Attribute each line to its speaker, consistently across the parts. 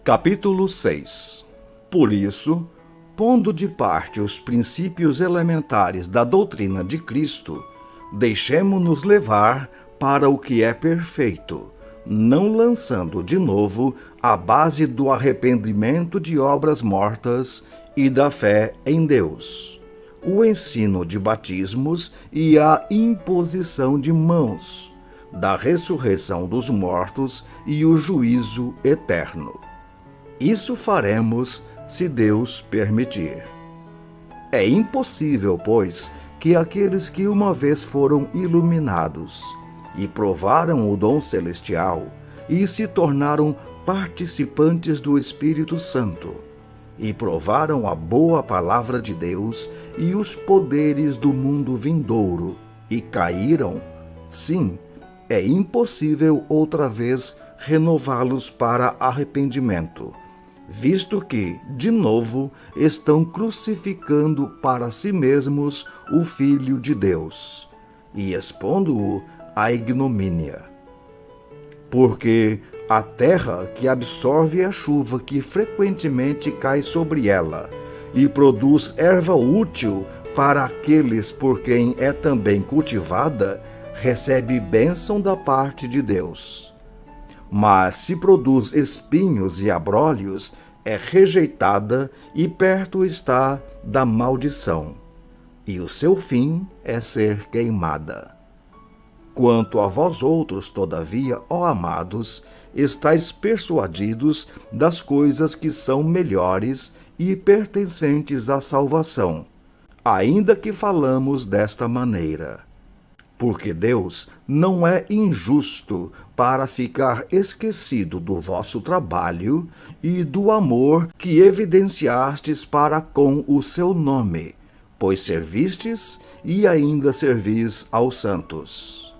Speaker 1: Capítulo 6. Por isso, pondo de parte os princípios elementares da doutrina de Cristo, deixemo-nos levar para o que é perfeito, não lançando de novo a base do arrependimento de obras mortas e da fé em Deus, o ensino de batismos e a imposição de mãos, da ressurreição dos mortos e o juízo eterno. Isso faremos se Deus permitir. É impossível, pois, que aqueles que uma vez foram iluminados e provaram o dom celestial e se tornaram participantes do Espírito Santo e provaram a boa palavra de Deus e os poderes do mundo vindouro e caíram, sim, é impossível outra vez renová-los para arrependimento, visto que, de novo, estão crucificando para si mesmos o Filho de Deus e expondo-o à ignomínia. Porque a terra que absorve a chuva que frequentemente cai sobre ela e produz erva útil para aqueles por quem é também cultivada, recebe bênção da parte de Deus. Mas se produz espinhos e abrolhos, é rejeitada e perto está da maldição, e o seu fim é ser queimada. Quanto a vós outros, todavia, ó amados, estáis persuadidos das coisas que são melhores e pertencentes à salvação, ainda que falamos desta maneira. Porque Deus não é injusto para ficar esquecido do vosso trabalho e do amor que evidenciastes para com o seu nome, pois servistes e ainda servis aos santos.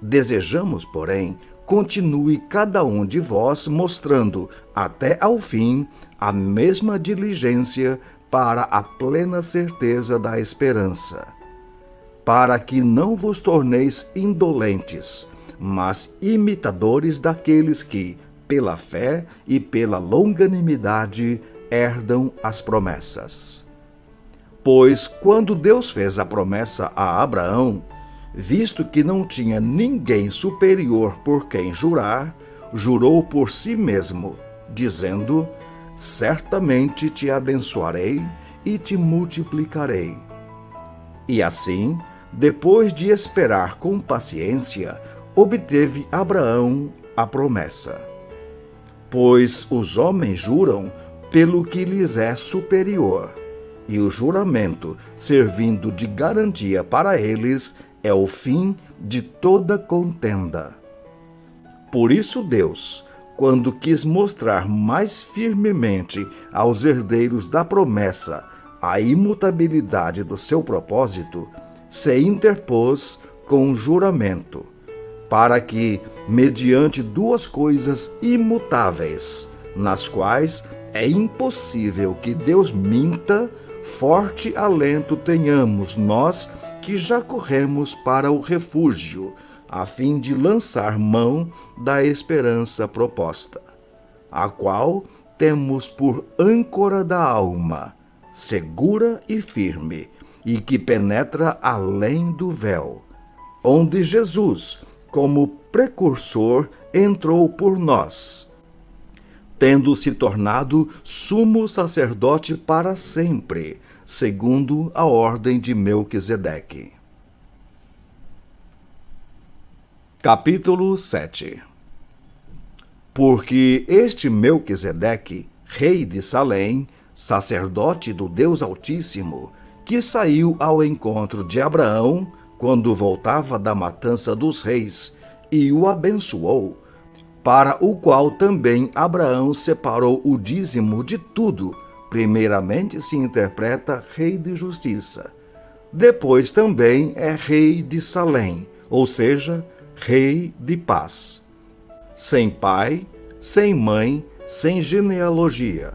Speaker 1: Desejamos, porém, continue cada um de vós mostrando até ao fim a mesma diligência para a plena certeza da esperança, para que não vos torneis indolentes, mas imitadores daqueles que, pela fé e pela longanimidade, herdam as promessas. Pois, quando Deus fez a promessa a Abraão, visto que não tinha ninguém superior por quem jurar, jurou por si mesmo, dizendo: certamente te abençoarei e te multiplicarei. E assim, depois de esperar com paciência, obteve Abraão a promessa. Pois os homens juram pelo que lhes é superior, e o juramento, servindo de garantia para eles, é o fim de toda contenda. Por isso Deus, quando quis mostrar mais firmemente aos herdeiros da promessa a imutabilidade do seu propósito, se interpôs com juramento, para que, mediante duas coisas imutáveis, nas quais é impossível que Deus minta, forte alento tenhamos nós que já corremos para o refúgio, a fim de lançar mão da esperança proposta, a qual temos por âncora da alma, segura e firme, e que penetra além do véu, onde Jesus, como precursor, entrou por nós, tendo se tornado sumo sacerdote para sempre, segundo a ordem de Melquisedeque. Capítulo 7. Porque este Melquisedeque, rei de Salém, sacerdote do Deus Altíssimo, que saiu ao encontro de Abraão quando voltava da matança dos reis e o abençoou, para o qual também Abraão separou o dízimo de tudo, primeiramente se interpreta rei de justiça. Depois também é rei de Salém, ou seja, rei de paz. Sem pai, sem mãe, sem genealogia,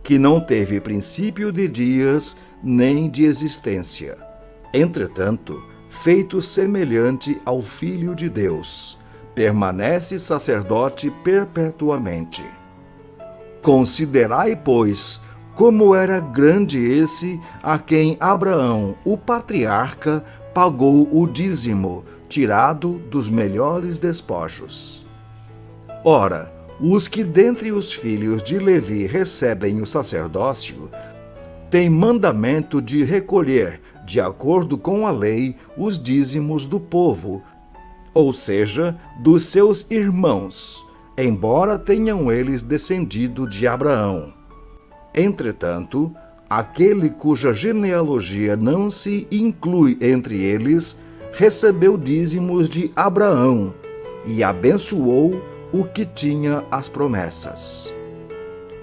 Speaker 1: que não teve princípio de dias nem de existência. Entretanto, feito semelhante ao Filho de Deus, permanece sacerdote perpetuamente. Considerai, pois, como era grande esse a quem Abraão, o patriarca, pagou o dízimo, tirado dos melhores despojos. Ora, os que dentre os filhos de Levi recebem o sacerdócio, têm mandamento de recolher, de acordo com a lei, os dízimos do povo, ou seja, dos seus irmãos, embora tenham eles descendido de Abraão. Entretanto, aquele cuja genealogia não se inclui entre eles, recebeu dízimos de Abraão e abençoou o que tinha as promessas.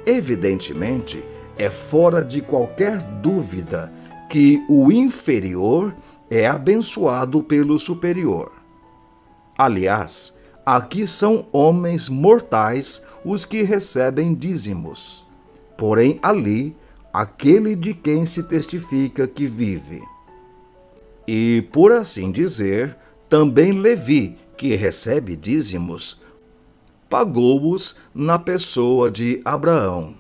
Speaker 1: Evidentemente, é fora de qualquer dúvida que o inferior é abençoado pelo superior. Aliás, aqui são homens mortais os que recebem dízimos, porém ali, aquele de quem se testifica que vive. E, por assim dizer, também Levi, que recebe dízimos, pagou-os na pessoa de Abraão,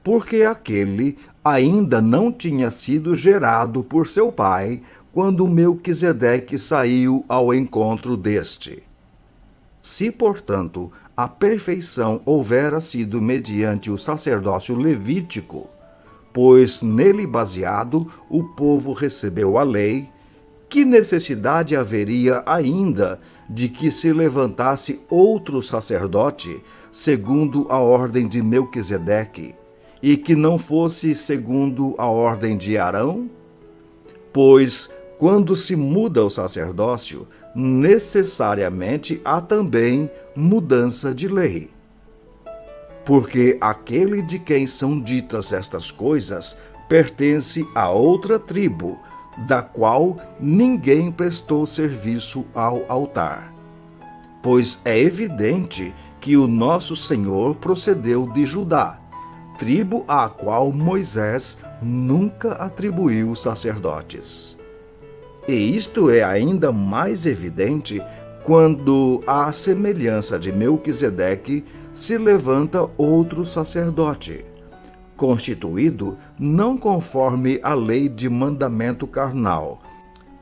Speaker 1: porque aquele ainda não tinha sido gerado por seu pai quando Melquisedeque saiu ao encontro deste. Se, portanto, a perfeição houvera sido mediante o sacerdócio levítico, pois nele baseado o povo recebeu a lei, que necessidade haveria ainda de que se levantasse outro sacerdote, segundo a ordem de Melquisedeque, e que não fosse segundo a ordem de Arão? Pois, quando se muda o sacerdócio, necessariamente há também mudança de lei. Porque aquele de quem são ditas estas coisas pertence a outra tribo, da qual ninguém prestou serviço ao altar. Pois é evidente que o nosso Senhor procedeu de Judá, tribo à qual Moisés nunca atribuiu sacerdotes. E isto é ainda mais evidente quando, à semelhança de Melquisedeque, se levanta outro sacerdote, constituído não conforme a lei de mandamento carnal,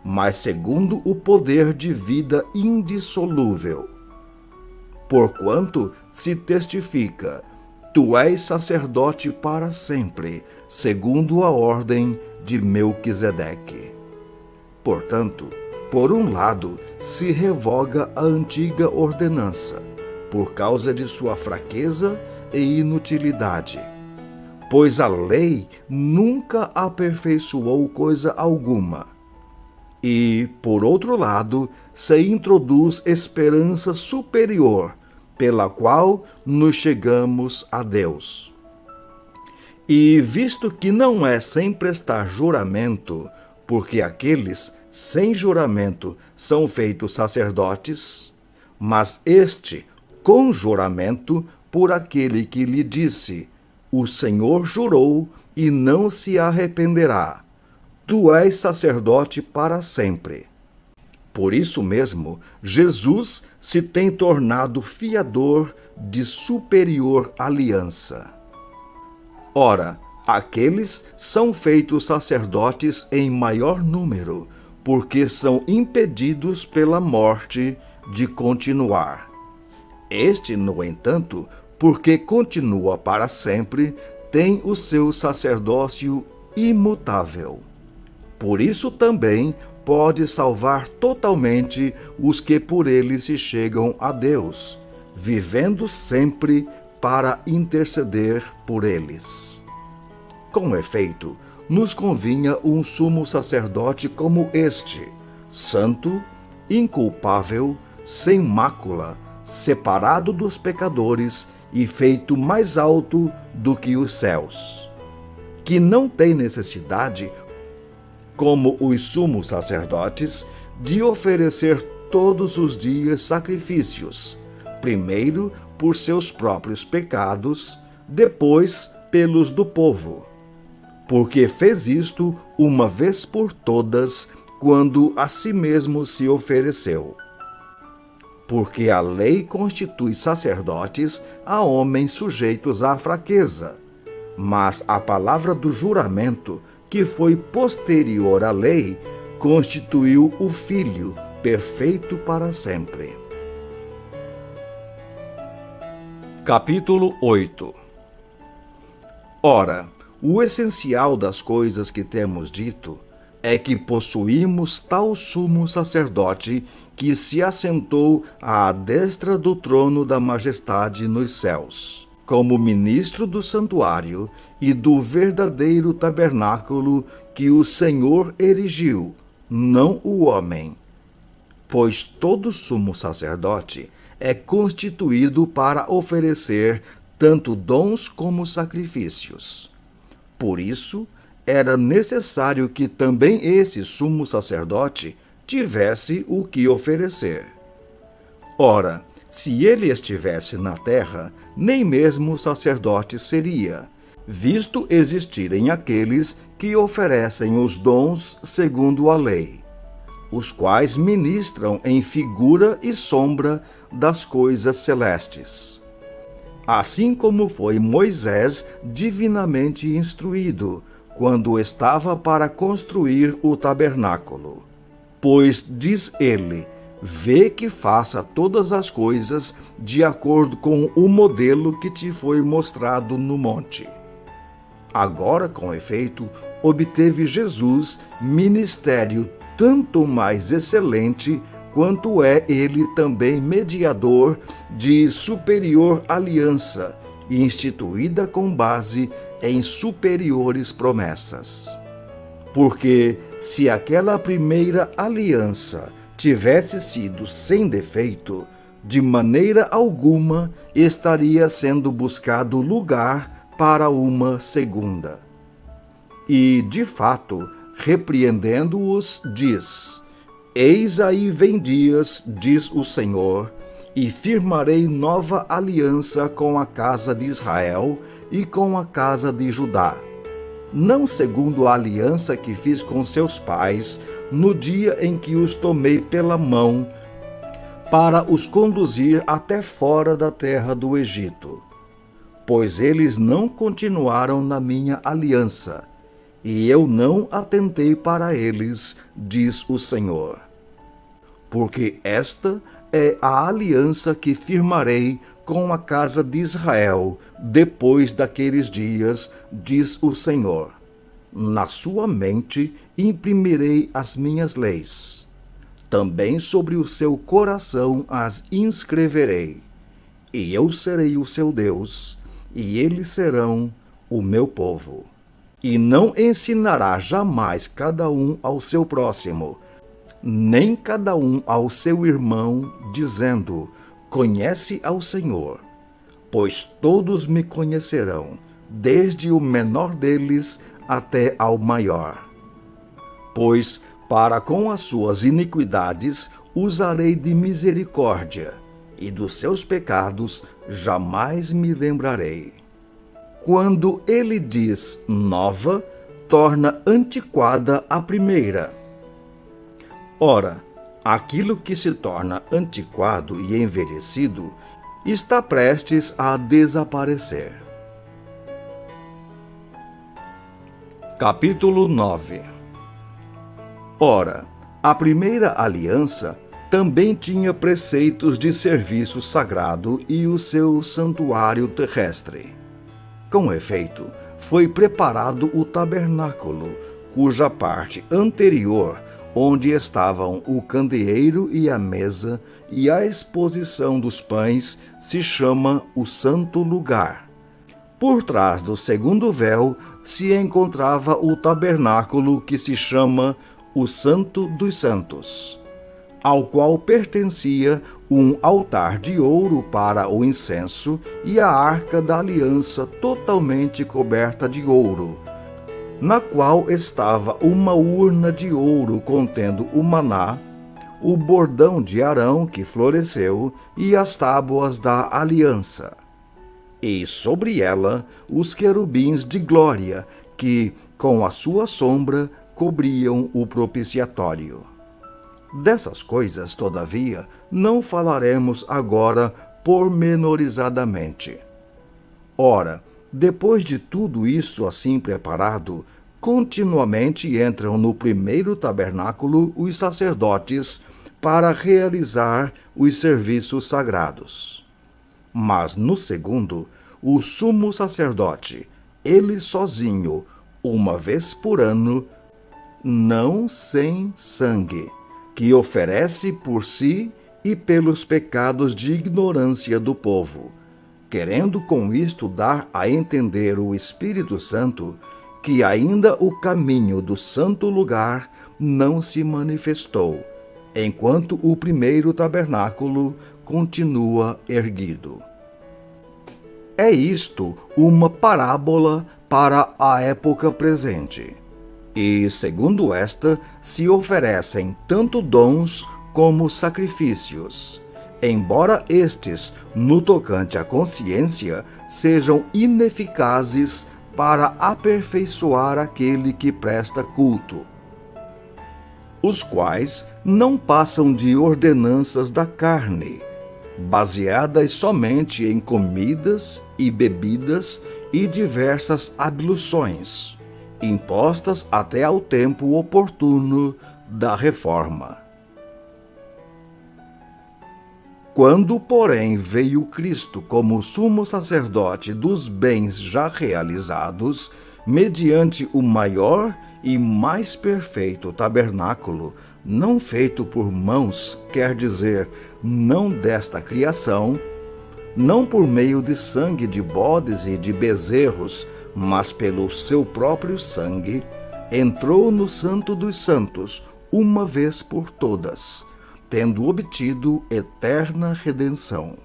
Speaker 1: mas segundo o poder de vida indissolúvel. Porquanto se testifica: tu és sacerdote para sempre, segundo a ordem de Melquisedeque. Portanto, por um lado, se revoga a antiga ordenança, por causa de sua fraqueza e inutilidade, pois a lei nunca aperfeiçoou coisa alguma. E, por outro lado, se introduz esperança superior, pela qual nos chegamos a Deus. E visto que não é sem prestar juramento, porque aqueles sem juramento são feitos sacerdotes, mas este com juramento por aquele que lhe disse: o Senhor jurou e não se arrependerá. Tu és sacerdote para sempre. Por isso mesmo, Jesus se tem tornado fiador de superior aliança. Ora, aqueles são feitos sacerdotes em maior número, porque são impedidos pela morte de continuar. Este, no entanto, porque continua para sempre, tem o seu sacerdócio imutável. Por isso também pode salvar totalmente os que por ele se chegam a Deus, vivendo sempre para interceder por eles. Com efeito, nos convinha um sumo sacerdote como este, santo, inculpável, sem mácula, separado dos pecadores e feito mais alto do que os céus, que não tem necessidade, como os sumos sacerdotes, de oferecer todos os dias sacrifícios, primeiro por seus próprios pecados, depois pelos do povo, porque fez isto uma vez por todas, quando a si mesmo se ofereceu. porque a lei constitui sacerdotes a homens sujeitos à fraqueza. Mas a palavra do juramento, que foi posterior à lei, constituiu o Filho, perfeito para sempre. Capítulo 8. Ora, o essencial das coisas que temos dito é que possuímos tal sumo sacerdote que se assentou à destra do trono da majestade nos céus, como ministro do santuário e do verdadeiro tabernáculo que o Senhor erigiu, não o homem. Pois todo sumo sacerdote é constituído para oferecer tanto dons como sacrifícios. Por isso, era necessário que também esse sumo sacerdote tivesse o que oferecer. Ora, se ele estivesse na terra, nem mesmo sacerdote seria, visto existirem aqueles que oferecem os dons segundo a lei, os quais ministram em figura e sombra das coisas celestes. Assim como foi Moisés divinamente instruído, quando estava para construir o tabernáculo. Pois, diz ele, vê que faça todas as coisas de acordo com o modelo que te foi mostrado no monte. Agora, com efeito, obteve Jesus ministério tanto mais excelente, quanto é ele também mediador de superior aliança, instituída com base em superiores promessas. Porque, se aquela primeira aliança tivesse sido sem defeito, de maneira alguma estaria sendo buscado lugar para uma segunda. E, de fato, repreendendo-os, diz: Eis aí vem dias, diz o Senhor, e firmarei nova aliança com a casa de Israel e com a casa de Judá, não segundo a aliança que fiz com seus pais no dia em que os tomei pela mão para os conduzir até fora da terra do Egito. Pois eles não continuaram na minha aliança, e eu não atentei para eles, diz o Senhor. Porque esta é a aliança que firmarei com a casa de Israel depois daqueles dias, diz o Senhor. Na sua mente imprimirei as minhas leis. Também sobre o seu coração as inscreverei. E eu serei o seu Deus, e eles serão o meu povo. E não ensinará jamais cada um ao seu próximo, nem cada um ao seu irmão, dizendo: Conhece ao Senhor, pois todos me conhecerão, desde o menor deles até ao maior. Pois para com as suas iniquidades usarei de misericórdia, e dos seus pecados jamais me lembrarei. Quando ele diz nova, torna antiquada a primeira. Ora, aquilo que se torna antiquado e envelhecido está prestes a desaparecer. Capítulo 9. Ora, a primeira aliança também tinha preceitos de serviço sagrado e o seu santuário terrestre. Com efeito, foi preparado o tabernáculo, cuja parte anterior, onde estavam o candeeiro e a mesa e a exposição dos pães, se chama o Santo Lugar. Por trás do segundo véu se encontrava o tabernáculo que se chama o Santo dos Santos, ao qual pertencia um altar de ouro para o incenso e a arca da aliança totalmente coberta de ouro, na qual estava uma urna de ouro contendo o maná, o bordão de Arão que floresceu e as tábuas da aliança. E sobre ela os querubins de glória que, com a sua sombra, cobriam o propiciatório. Dessas coisas, todavia, não falaremos agora pormenorizadamente. Ora, depois de tudo isso assim preparado, continuamente entram no primeiro tabernáculo os sacerdotes para realizar os serviços sagrados. Mas no segundo, o sumo sacerdote, ele sozinho, uma vez por ano, não sem sangue, que oferece por si e pelos pecados de ignorância do povo, querendo com isto dar a entender o Espírito Santo que ainda o caminho do santo lugar não se manifestou, enquanto o primeiro tabernáculo continua erguido. É isto uma parábola para a época presente. E, segundo esta, se oferecem tanto dons como sacrifícios, embora estes, no tocante à consciência, sejam ineficazes para aperfeiçoar aquele que presta culto, os quais não passam de ordenanças da carne, baseadas somente em comidas e bebidas e diversas abluções, impostas até ao tempo oportuno da reforma. Quando, porém, veio Cristo como sumo sacerdote dos bens já realizados, mediante o maior e mais perfeito tabernáculo, não feito por mãos, quer dizer, não desta criação, não por meio de sangue de bodes e de bezerros, mas pelo seu próprio sangue, entrou no Santo dos Santos, uma vez por todas, tendo obtido eterna redenção.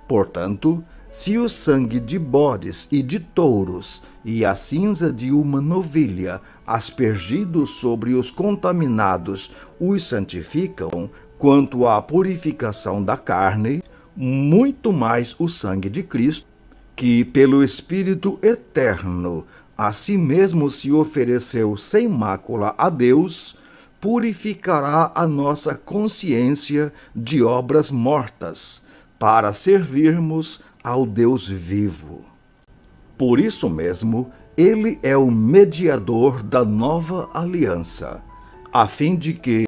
Speaker 1: Portanto, se o sangue de bodes e de touros e a cinza de uma novilha, aspergidos sobre os contaminados, os santificam, quanto à purificação da carne, muito mais o sangue de Cristo, que pelo Espírito eterno a si mesmo se ofereceu sem mácula a Deus, purificará a nossa consciência de obras mortas, para servirmos ao Deus vivo. Por isso mesmo, ele é o mediador da nova aliança, a fim de que,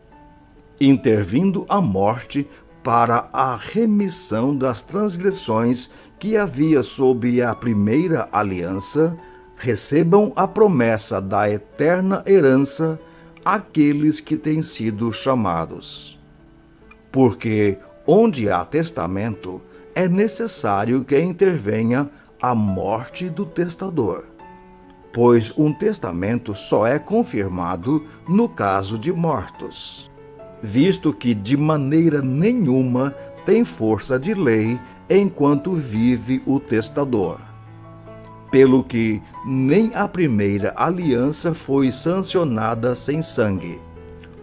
Speaker 1: intervindo a morte para a remissão das transgressões que havia sob a primeira aliança, recebam a promessa da eterna herança aqueles que têm sido chamados. Porque, onde há testamento, é necessário que intervenha a morte do testador, pois um testamento só é confirmado no caso de mortos, visto que de maneira nenhuma tem força de lei enquanto vive o testador. Pelo que nem a primeira aliança foi sancionada sem sangue,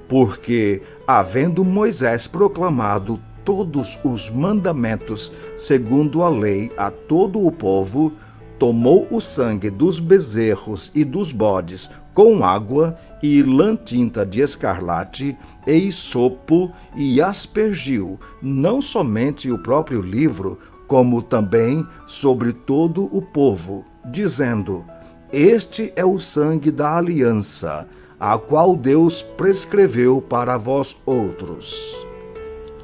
Speaker 1: porque, havendo Moisés proclamado todos os mandamentos segundo a lei a todo o povo, tomou o sangue dos bezerros e dos bodes com água e lã tinta de escarlate e hisopo e aspergiu não somente o próprio livro, como também sobre todo o povo, dizendo: Este é o sangue da aliança, a qual Deus prescreveu para vós outros.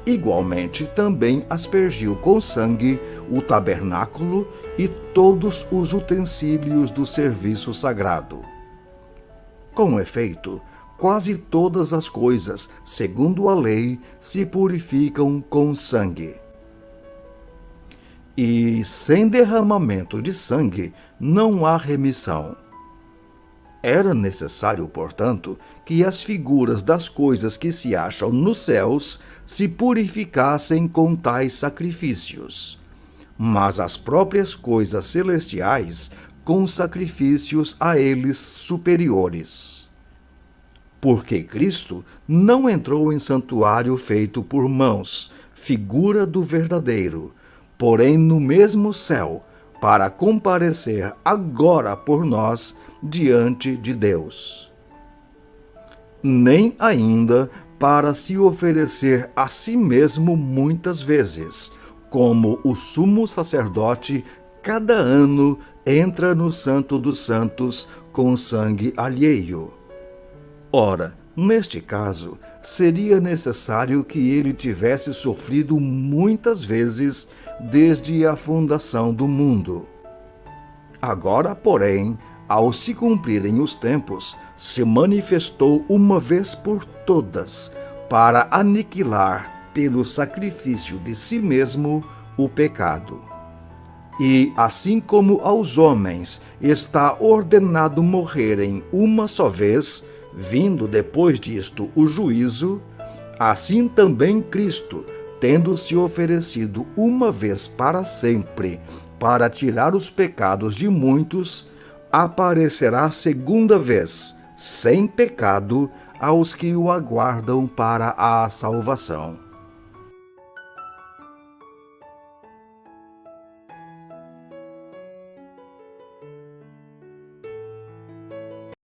Speaker 1: Igualmente também aspergiu com sangue o tabernáculo e todos os utensílios do serviço sagrado. Com efeito, quase todas as coisas, segundo a lei, se purificam com sangue. E sem derramamento de sangue não há remissão. Era necessário, portanto, que as figuras das coisas que se acham nos céus se purificassem com tais sacrifícios, mas as próprias coisas celestiais com sacrifícios a eles superiores. Porque Cristo não entrou em santuário feito por mãos, figura do verdadeiro, porém no mesmo céu, para comparecer agora por nós diante de Deus. Nem ainda para se oferecer a si mesmo muitas vezes, como o sumo sacerdote cada ano entra no Santo dos Santos com sangue alheio. Ora, neste caso, seria necessário que ele tivesse sofrido muitas vezes desde a fundação do mundo. Agora, porém, ao se cumprirem os tempos, se manifestou uma vez por todas para aniquilar pelo sacrifício de si mesmo o pecado. E assim como aos homens está ordenado morrerem uma só vez, vindo depois disto o juízo, assim também Cristo, tendo se oferecido uma vez para sempre, para tirar os pecados de muitos, aparecerá segunda vez, sem pecado, aos que o aguardam para a salvação.